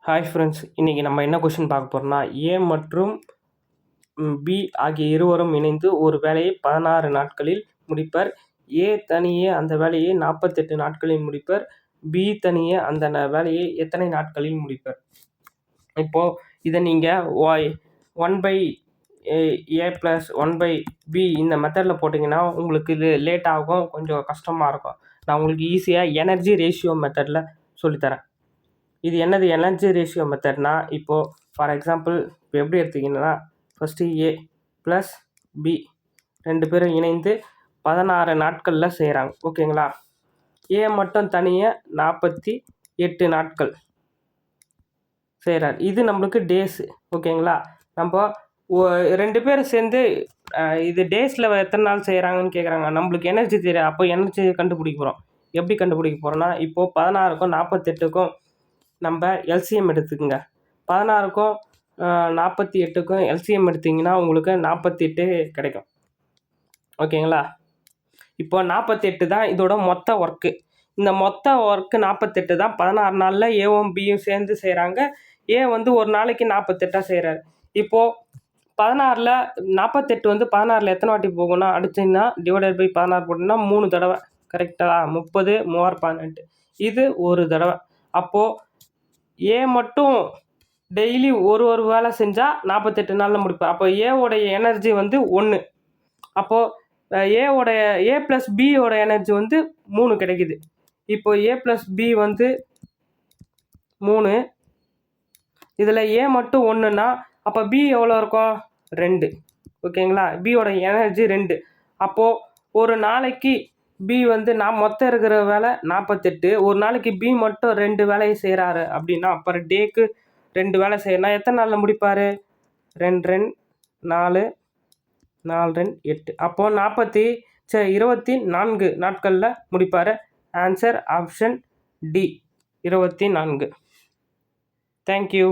Hi friends, இன்றைக்கி நம்ம என்ன கொஷின் பார்க்க போகிறோம்னா, ஏ மற்றும் பி ஆகிய இருவரும் இணைந்து ஒரு வேலையை 16 நாட்களில் முடிப்பர். ஏ தனியே அந்த வேலையை 48 நாட்களில் முடிப்பர். பி தனியே அந்த வேலையை எத்தனை நாட்களில் முடிப்பர்? இப்போது இதை நீங்கள் (1/a + 1/b) இந்த மெத்தடில் போட்டிங்கன்னா உங்களுக்கு இது லேட் ஆகும், கொஞ்சம் கஷ்டமாக இருக்கும். நான் உங்களுக்கு ஈஸியாக எனர்ஜி ரேஷியோ மெத்தடில் சொல்லித்தரேன். இது என்னது எனர்ஜி ரேஷியோ மெத்தட்னா, இப்போது ஃபார் எக்ஸாம்பிள் இப்போ எப்படி எடுத்திங்கன்னா, ஃபஸ்ட்டு ஏ ப்ளஸ் பி 2 பேரும் இணைந்து 16 நாட்களில் செய்கிறாங்க. ஓகேங்களா? ஏ மட்டும் தனியாக 48 நாட்கள் செய்கிறார். இது நம்மளுக்கு டேஸு. ஓகேங்களா? நம்ம 2 பேரும் சேர்ந்து இது டேஸில் எத்தனை நாள் செய்கிறாங்கன்னு கேட்குறாங்க. நம்மளுக்கு எனர்ஜி தெரியாது. அப்போ எனர்ஜி கண்டுபிடிக்க போகிறோம். எப்படி கண்டுபிடிக்க போகிறோன்னா, இப்போது 16க்கும் 48க்கும் நம்ம எல்சிஎம் எடுத்துக்கோங்க. 16க்கும் 48க்கும் எல்சிஎம் எடுத்திங்கன்னா உங்களுக்கு 48 கிடைக்கும். ஓகேங்களா? இப்போ 48 தான் இதோட மொத்த ஒர்க்கு. இந்த மொத்த ஒர்க்கு 48 தான் 16 நாளில் ஏவும் பியும் சேர்ந்து செய்கிறாங்க. ஏ வந்து ஒரு நாளைக்கு 48 செய்கிறாரு. இப்போது 16ல் 48 வந்து 16ல் எத்தனை வாட்டி போகும்னா, அடிச்சிங்கன்னா /16 போட்டிங்கன்னா 3 தடவை. கரெக்டாக 30 3 18. இது ஒரு தடவை. அப்போது ஏ மட்டும் டெய்லி ஒரு வேலை செஞ்சால் 48 நாளில் முடிப்பார். அப்போ ஏவோடைய எனர்ஜி வந்து 1. அப்போது ஏ ப்ளஸ் பியோட எனர்ஜி வந்து 3 கிடைக்குது. இப்போ ஏ ப்ளஸ் பி வந்து 3, இதில் ஏ மட்டும் 1ன்னா அப்போ பி எவ்வளோ இருக்கும்? 2. ஓகேங்களா? பியோட எனர்ஜி 2. அப்போது ஒரு நாளைக்கு பி வந்து மொத்தம் இருக்கிற வேலை 48. ஒரு நாளைக்கு பி மட்டும் 2 வேலையை செய்கிறாரு அப்படின்னா, பர் டேக்கு 2 வேலை செய்யணும்னா எத்தனை நாளில் முடிப்பார்? 2 2 4 4 2 8. அப்போது 24 நாட்களில் முடிப்பார். Answer option D, 24. தேங்க்யூ.